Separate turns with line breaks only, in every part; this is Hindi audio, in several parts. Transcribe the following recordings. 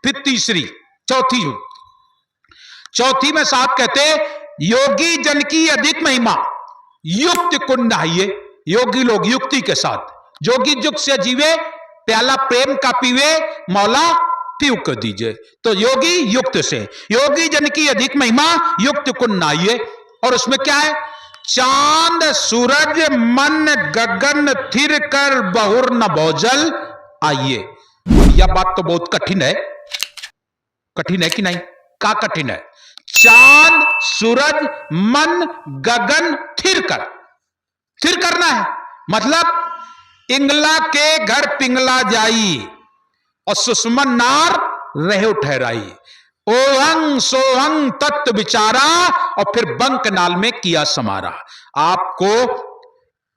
फिर तीसरी, चौथी में साहब कहते योगी जन की अधिक महिमा युक्त कुंड नहाइए। योगी लोग युक्ति के साथ जोगी युक्त से जीवे, प्याला प्रेम का पीवे, मौला पीव कर दीजिए। तो योगी युक्त से, योगी जन की अधिक महिमा युक्त कुंड नहाइए। और उसमें क्या है, चांद सूरज मन गगन थिर कर बहुर न भोजल आइए। यह बात तो बहुत कठिन है, कठिन है कि नहीं? क्या कठिन है? चांद सूरज मन गगन थिर कर, थिर करना है मतलब इंगला के घर पिंगला जाई और सुषमन नार रहे ठहराई। ओहंग सोहंग तत्व विचारा और फिर बंक नाल में किया समारा। आपको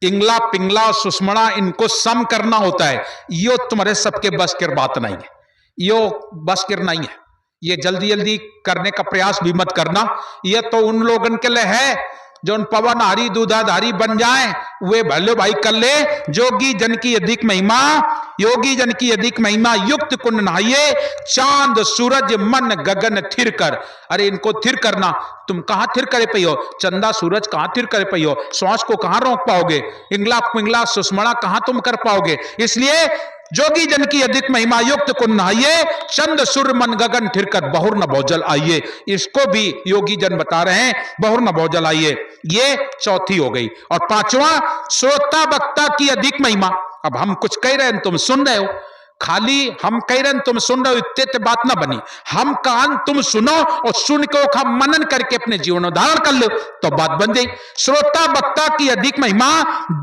इंगला पिंगला और सुषमणा इनको सम करना होता है। यो तुम्हारे सबके बस की बात नहीं है, यो बस की नहीं है। ये जल्दी जल्दी करने का प्रयास भी मत करना। ये तो उन लोगों के लिए है जो उन पवनहारी दूधाधारी बन जाए, वे भले भाई कर ले। जोगी जन की अधिक महिमा, योगी जन की अधिक महिमा युक्त कुंड नहाइए, चांद सूरज मन गगन थिर कर। अरे इनको थिर करना, तुम कहां थिर करे पई हो? चंदा सूरज कहां थिर करे पई हो? श्वास को कहां रोक पाओगे? इंगला पिंगला सुषमणा कहां तुम कर पाओगे? इसलिए जोगी जन की अधिक महिमा युक्त कुंड नहाइए, चंद सूर्य मन गगन थिर कर बहुर न भोजल आइए। इसको भी योगी जन बता रहे हैं, बहुर न भोजल आइए। ये चौथी हो गई। और पांचवा, श्रोता वक्ता की अधिक महिमा। अब हम कुछ कह रहे हैं, तुम सुन रहे हो, खाली हम कह रहे हैं तुम सुन रहे हो, इतने बात ना बनी। हम कान तुम सुनो और सुन के ओखा मनन करके अपने जीवन में धारण कर लो तो बात बन गई। श्रोता वक्ता की अधिक महिमा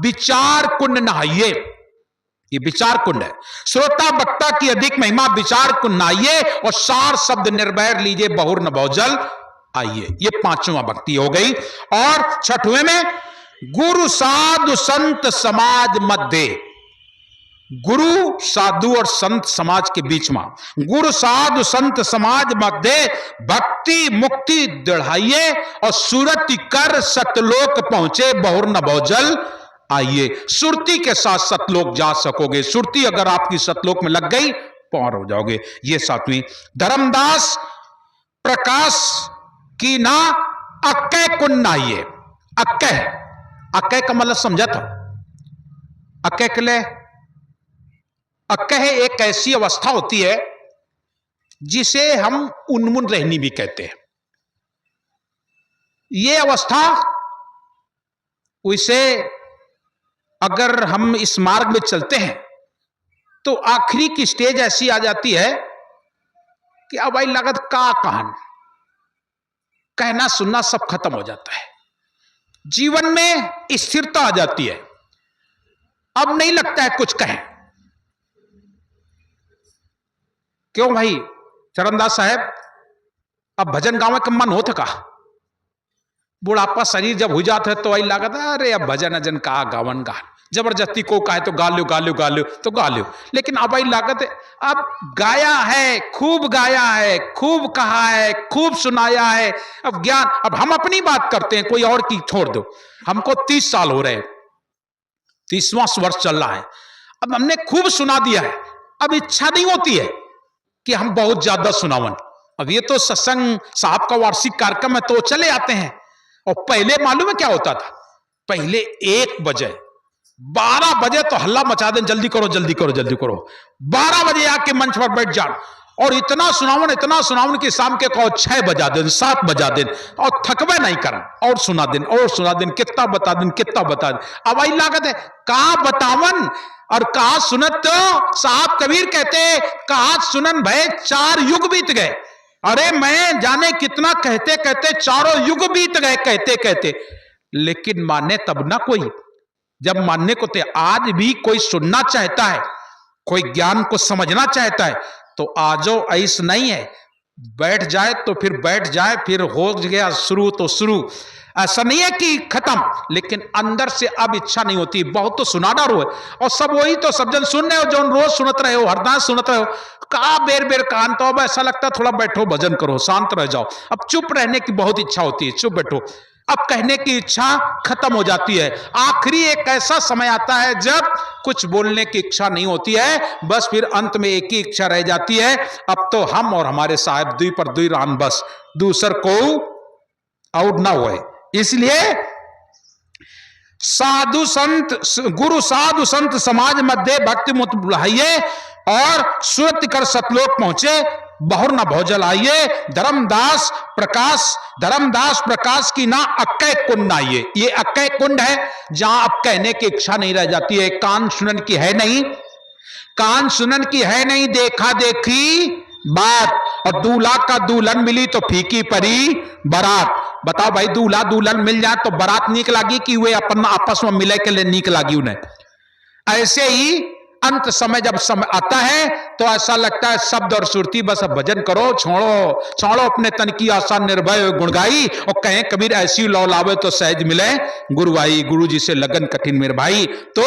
विचार कुंड नहाइए। ये विचार कुंड है। श्रोता वक्ता की अधिक महिमा विचार कुंड नहाइए और सार शब्द निर्भय लीजिए बहुर न भोजल आइए। ये पांचवा भक्ति हो गई। और छठवें में गुरु साधु संत समाज मध्य, गुरु साधु और संत समाज के बीच में, गुरु साधु संत समाज मध्य भक्ति मुक्ति दृढ़ाइए और सुरति कर सतलोक पहुंचे बहुर न भोजल आइए। सुरती के साथ सतलोक जा सकोगे। सुरती अगर आपकी सतलोक में लग गई, पार हो जाओगे। ये सातवीं। धर्मदास प्रकाश की ना अक्के कुंड नहाइए। अक्के, अक्के का मतलब समझा था? अक्के के लिए, अक्के एक ऐसी अवस्था होती है जिसे हम उन्मुन रहनी भी कहते हैं। ये अवस्था, उसे अगर हम इस मार्ग में चलते हैं तो आखिरी की स्टेज ऐसी आ जाती है कि अब भाई लागत का कहन, कहना सुनना सब खत्म हो जाता है। जीवन में स्थिरता आ जाती है। अब नहीं लगता है कुछ कहें। क्यों भाई चरणदास साहब, अब भजन गावे का मन होता का? बुढ़ापा शरीर जब हो जाता है तो वही लागत है अरे अब भजन अजन का गावन गा, जबरदस्ती को कहे तो गा लो गा लो गा लो तो गा लो। लेकिन अब वही लागत है, अब गाया है, खूब गाया है, खूब कहा है, खूब सुनाया है, अब ज्ञान। अब हम अपनी बात करते हैं, कोई और की छोड़ दो। हमको 30 साल हो रहे हैं, 30वां वर्ष चल रहा है। अब हमने खूब सुना दिया है, अब इच्छा नहीं होती है कि हम बहुत ज्यादा सुनावन। अब ये तो सत्संग साहब का वार्षिक कार्यक्रम है तो चले आते हैं। और पहले मालूम है क्या होता था? पहले 1 बजे 12 बजे तो हल्ला मचा दें, जल्दी करो जल्दी करो जल्दी करो। 12 बजे आके मंच पर बैठ जाओ और इतना सुनावन कि शाम के कहो 6 बजा दें, 7 बजा दें और थकवे नहीं करन और सुना दें, कितना बता दें, कितना बता दें। अब आई लागत है कहा बतावन और कहा सुनत। तो साहब कबीर कहते कहा सुनन भय 4 युग बीत गए। अरे मैं जाने कितना कहते कहते 4 युग बीत गए कहते कहते, लेकिन माने तब ना कोई। जब मानने को थे, आज भी कोई सुनना चाहता है, कोई ज्ञान को समझना चाहता है तो आजो ऐस नहीं है, बैठ जाए तो फिर बैठ जाए, फिर हो गया शुरू तो शुरू। ऐसा नहीं है कि खत्म, लेकिन अंदर से अब इच्छा नहीं होती। बहुत तो सुनाना रो है और सब वही तो सब जन सुन रहे हो, जो रोज सुनत रहे हो, हरदास सुनत रहे हो, का बेर बेर कान। तो अब ऐसा लगता है थोड़ा बैठो भजन करो, शांत रह जाओ। अब चुप रहने की बहुत इच्छा होती है, चुप बैठो। अब कहने की इच्छा खत्म हो जाती है। आखिरी एक ऐसा समय आता है जब कुछ बोलने की इच्छा नहीं होती है, बस फिर अंत में एक ही इच्छा रह जाती है, अब तो हम और हमारे साहब दुई पर दुई रान, बस दूसर को आउट ना हुए। इसलिए साधु संत गुरु साधु संत समाज मध्य भक्ति मुत बुलाइए और सुरत कर सतलोक पहुंचे, बहुर न भोजल आइए। धर्मदास प्रकाश की ना अक्के कुंड आइए। ये अक्के कुंड है जहां अब कहने की इच्छा नहीं रह जाती है, कान सुनन की है नहीं, कान सुनन की है नहीं, देखा देखी बात। और दूल्हा का दुल्हन मिली तो फीकी परी बारात। बताओ भाई, दूल्हा दुल्हन मिल जाए तो बारात नीक लागी कि वे अपन आपस में मिले के लिए नीक लागी उन्हें। ऐसे ही अंत समय जब समय आता है तो ऐसा लगता है शब्द और सुरती बस अब भजन करो, छोड़ो अपने तन की आशा, निर्भय गुण गाई। और कहें कबीर ऐसी लौ लावे तो सहज मिले गुरुवाई, गुरु जी से लगन कठिन मेरे भाई। तो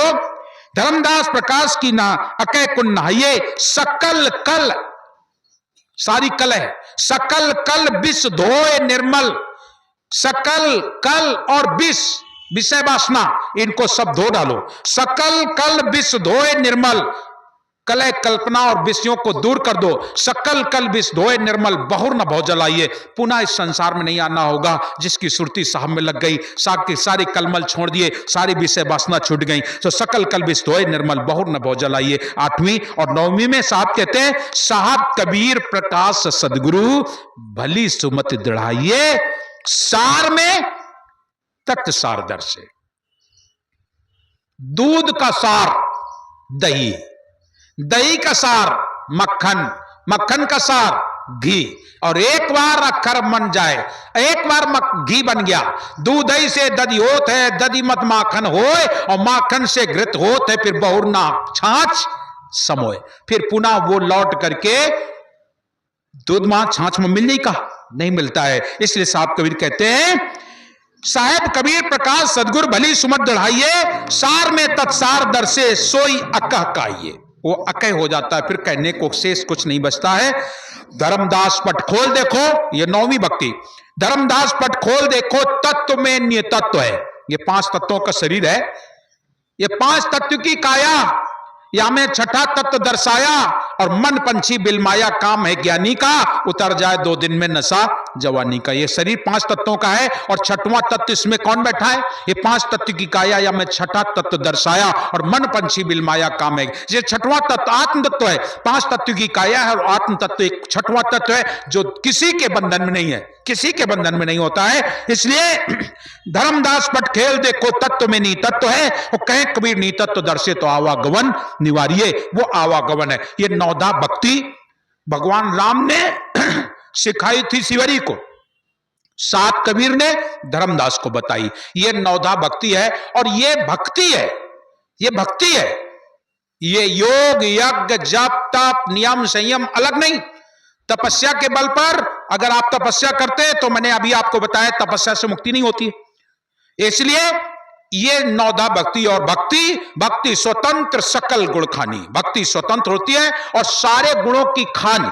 धर्मदास प्रकाश की ना अकै कुन नहाइए, सकल कल, सारी कल है, सकल कल विष धोए निर्मल। सकल कल और विष, विषय वासना, इनको सब धो डालो। सकल कल विष धोए निर्मल, कलह कल्पना और विषयों को दूर कर दो। सकल कल विष धोए निर्मल, बहुर न भोजल आइए। पुनः इस संसार में नहीं आना होगा। जिसकी सुरती साहब में लग गई, सारी कलमल छोड़ दिए, सारी विषय वासना छूट गई, तो सकल कल विष धोए निर्मल, बहुर न भोजल आइए। 8वीं और 9वीं में साहब कहते हैं, साहब कबीर प्रकाश सदगुरु भली सुमति दृढ़ाइए। सार में तत्त सार दर्शे, दूध का सार दही, दही का सार मक्खन, मक्खन का सार घी। और एक बार अखर बन जाए, एक बार घी बन गया, दूध दही से दधी होत है, दधी मत माखन होए, और माखन से घृत होत है, फिर बहुर ना छाछ समोए। फिर पुनः वो लौट करके दूध मां छाछ में मिल नहीं, कहा नहीं मिलता है। इसलिए साहब कबीर कहते हैं, साहेब कबीर प्रकाश सदगुरु भली सुमत दढ़ाइए। सार में तत्सार दर्शे सोई अकह काइए। वो अकह हो जाता है, फिर कहने को शेष कुछ नहीं बचता है। धर्मदास पट खोल देखो, ये 9वीं भक्ति। धर्मदास पट खोल देखो, तत्व में निय तत्व है। ये 5 तत्वों का शरीर है, ये 5 तत्व की काया, या में छठा तत्व दर्शाया। और मन पंछी बिलमाया, काम है ज्ञानी का, उतर जाए 2 दिन में नशा जवानी का। ये शरीर 5 तत्वों का है, और छठवां तत्व इसमें कौन बैठा है? ये 5 तत्व की काया, या में छठा तत्व दर्शाया, और मन पंछी बिलमाया, काम है। ये छठवां तत्व आत्म तत्व है। 5 तत्व की काया है और आत्म तत्व एक छठवां तत्व है, जो किसी के बंधन में नहीं है, किसी के बंधन में नहीं होता है। इसलिए धर्मदास पट खेल देखो, तत्व में नी तत्व है। और कहें कबीर नी तत्व दर्शे तो आवागमन निवारिये। वो आवागमन है। ये 9दा भक्ति भगवान राम ने सिखाई थी शिवरी को, 7 कबीर ने धर्मदास को बताई। ये 9दा भक्ति है, और ये भक्ति है, ये भक्ति है। ये योग यज्ञ जप तप नियम संयम अलग नहीं। तपस्या के बल पर अगर आप तपस्या करते हैं तो मैंने अभी आपको बताया तपस्या से मुक्ति नहीं होती है। इसलिए ये 9दा भक्ति, और भक्ति स्वतंत्र सकल गुण खानी। भक्ति स्वतंत्र होती है और सारे गुणों की खानी।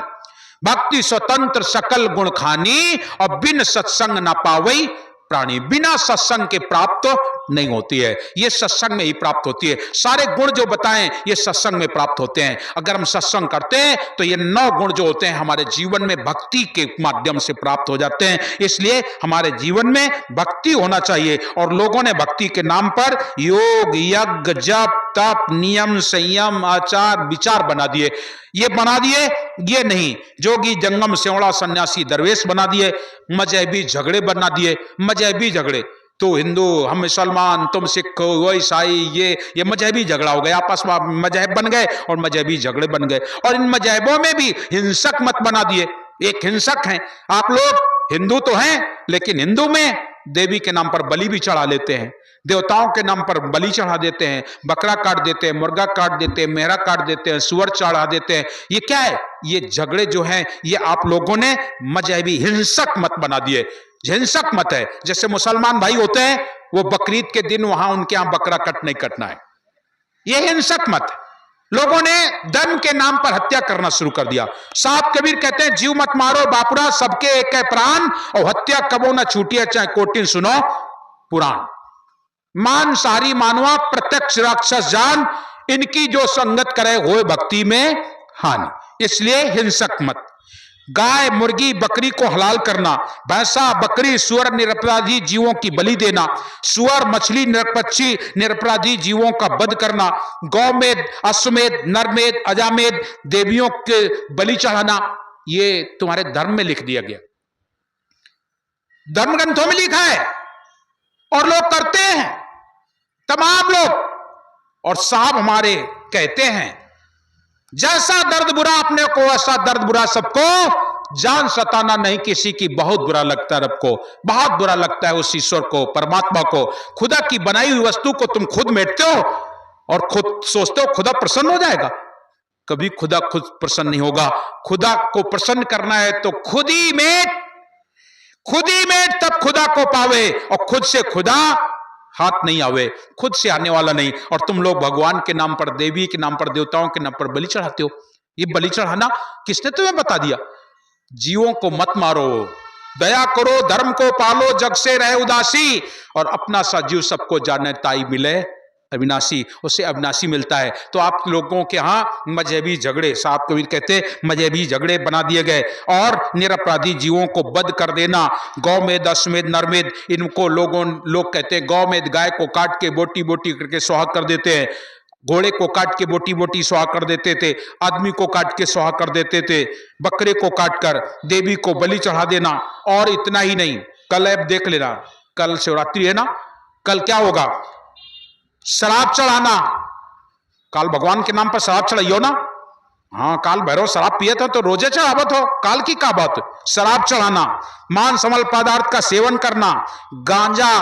भक्ति स्वतंत्र सकल गुण खानी, और बिन सत्संग न पावई प्राणी। बिना सत्संग के प्राप्त नहीं होती है, ये सत्संग में ही प्राप्त होती है। सारे गुण जो बताएं ये सत्संग में प्राप्त होते हैं। अगर हम सत्संग करते हैं तो ये 9 गुण जो होते हैं हमारे जीवन में भक्ति के माध्यम से प्राप्त हो जाते हैं। इसलिए हमारे जीवन में भक्ति होना चाहिए। और लोगों ने भक्ति के नाम पर योग यज्ञ जप तप नियम संयम आचार विचार बना दिए। ये बना दिए, ये नहीं, जोगी जंगम सेवड़ा सन्यासी दरवेश बना दिए। मजहबी झगड़े बना दिए, मजहबी झगड़े, तो हिंदू हम मुसलमान तुम सिख वो ईसाई, ये मजहबी झगड़ा हो गया। आपस में मजहब बन गए और मजहबी झगड़े बन गए। और इन मजहबों में भी हिंसक मत बना दिए। एक हिंसक हैं आप लोग, हिंदू तो हैं लेकिन हिंदू में देवी के नाम पर बलि भी चढ़ा लेते हैं, देवताओं के नाम पर बलि चढ़ा देते हैं, बकरा काट देते हैं, मुर्गा काट देते हैं, मेहरा काट देते हैं, सुअर चढ़ा देते हैं। ये क्या है? ये झगड़े जो हैं ये आप लोगों ने मजहबी हिंसक मत बना दिए। हिंसक मत है। जैसे मुसलमान भाई होते हैं वो बकरीद के दिन वहां उनके यहां बकरा नहीं कटना है, ये हिंसक मत है। लोगों ने धर्म के नाम पर हत्या करना शुरू कर दिया। साहब कबीर कहते हैं जीव मत मारो बापुरा, सबके एक है प्राण, और हत्या कबो न छूटिए चाहे कोटिन सुनो पुराण। मांसाहारी मानवा प्रत्यक्ष राक्षस जान, इनकी जो संगत करे होए भक्ति में हानि। इसलिए हिंसक मत। गाय मुर्गी बकरी को हलाल करना, भैंसा बकरी सुअर निरपराधी जीवों की बलि देना, सुअर मछली निरपक्षी निरपराधी जीवों का वध करना, गौमेद अश्वमेध नरमेध अजामेध देवियों के बलि चढ़ाना, ये तुम्हारे धर्म में लिख दिया गया, धर्म ग्रंथों में लिखा है और लोग करते हैं, तमाम लोग। और साहब हमारे कहते हैं जैसा दर्द बुरा अपने को वैसा दर्द बुरा सबको, जान सताना नहीं किसी की बहुत बुरा लगता है रब को, बहुत बुरा लगता है उस ईश्वर को, परमात्मा को। खुदा की बनाई हुई वस्तु को तुम खुद मेटते हो और खुद सोचते हो खुदा प्रसन्न हो जाएगा। कभी खुदा खुद प्रसन्न नहीं होगा। खुदा को प्रसन्न करना है तो खुद ही मेट तब खुदा को पावे, और खुद से खुदा हाथ नहीं आवे, खुद से आने वाला नहीं। और तुम लोग भगवान के नाम पर, देवी के नाम पर, देवताओं के नाम पर बलि चढ़ाते हो। ये बलि चढ़ाना किसने तुम्हें बता दिया? जीवों को मत मारो, दया करो, धर्म को पालो, जग से रहे उदासी, और अपना सा जीव सबको जाने ताई मिले अविनाशी, उससे अविनाशी मिलता है। तो आप लोगों के यहाँ मजहबी झगड़े, साहब कबीर कहते मजहबी झगड़े बना दिए गए, और निरपराधी जीवों को वध कर देना, गौमेद अश्वमेध नरमेध, इनको लोग कहते हैं गौमेद गाय को काट के बोटी बोटी करके सुहाग कर देते हैं, घोड़े को काट के बोटी बोटी सुहाग कर देते थे, आदमी को काट के सुहाग कर देते थे, बकरे को काट कर देवी को बलि चढ़ा देना। और इतना ही नहीं, कल अब देख लेना, कल शिवरात्रि है ना, कल क्या होगा? शराब चढ़ाना। काल भगवान के नाम पर शराब चढ़ाइयो ना। हाँ, काल भैरव शराब पिए थे तो रोजे चढ़ावत हो, काल की का बात? शराब चढ़ाना, मांस समल पदार्थ का सेवन करना, गांजा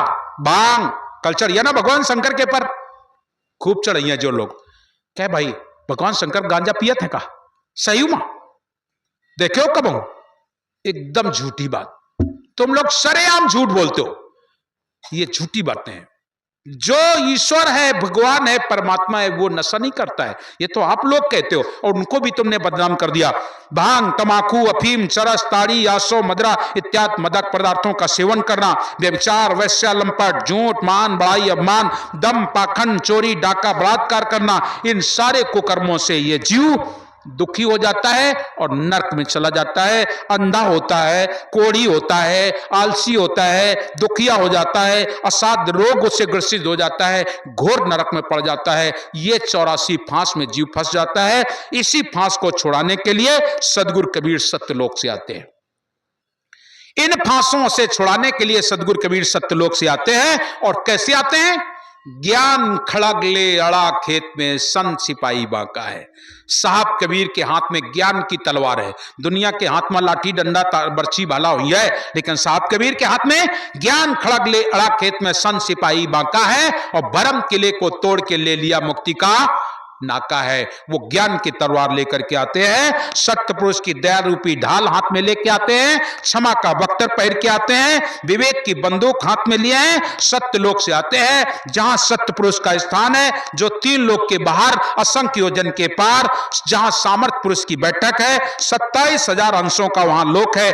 भांग कल चढ़िया ना भगवान शंकर के पर, खूब चढ़िया जो लोग। क्या भाई भगवान शंकर गांजा पिए थे का? सही हुआ? देखे हो कब? एकदम झूठी बात। तुम लोग सरेआम झूठ बोलते हो, ये झूठी बातें हैं। जो ईश्वर है, भगवान है, परमात्मा है, वो नशा नहीं करता है, ये तो आप लोग कहते हो, और उनको भी तुमने बदनाम कर दिया। भांग तमाकू अफीम चरस ताड़ी यासो मदरा इत्यादि मदक पदार्थों का सेवन करना, व्यभिचार वैश्या लंपट झूठ मान बड़ाई अपमान दम पाखंड चोरी डाका बलात्कार करना, इन सारे कुकर्मों से ये जीव दुखी हो जाता है और नरक में चला जाता है। अंधा होता है, कोढ़ी होता है, आलसी होता है, दुखिया हो जाता है, असाध्य रोग से ग्रसित हो जाता है, घोर नरक में पड़ जाता है। ये 84 फांस में जीव फंस जाता है। इसी फांस को छुड़ाने के लिए सदगुरु कबीर सत्यलोक से आते हैं। इन फांसों से छुड़ाने के लिए सदगुरु कबीर सत्यलोक से आते हैं। और कैसे आते हैं? ज्ञान खड़ग ले अड़ा खेत में संत सिपाही बांका है। साहब कबीर के हाथ में ज्ञान की तलवार है। दुनिया के हाथ में लाठी डंडा बर्छी भाला हुई है, लेकिन साहब कबीर के हाथ में ज्ञान खड़ग ले अड़ा खेत में संत सिपाही बांका है। और भरम किले को तोड़ के ले लिया मुक्ति का नाका है। वो ज्ञान की तलवार लेकर के आते हैं, सत्य पुरुष की दया रूपी ढाल हाथ में लेके आते हैं, क्षमा का बख्तर पहन के आते हैं, विवेक की बंदूक हाथ में लिए हैं, सत्य लोक से आते हैं जहां सत्य पुरुष का स्थान है, जो 3 लोक के बाहर असंख्य योजन के पार, जहां सामर्थ पुरुष की बैठक है, 27,000 अंशों का वहां लोक है।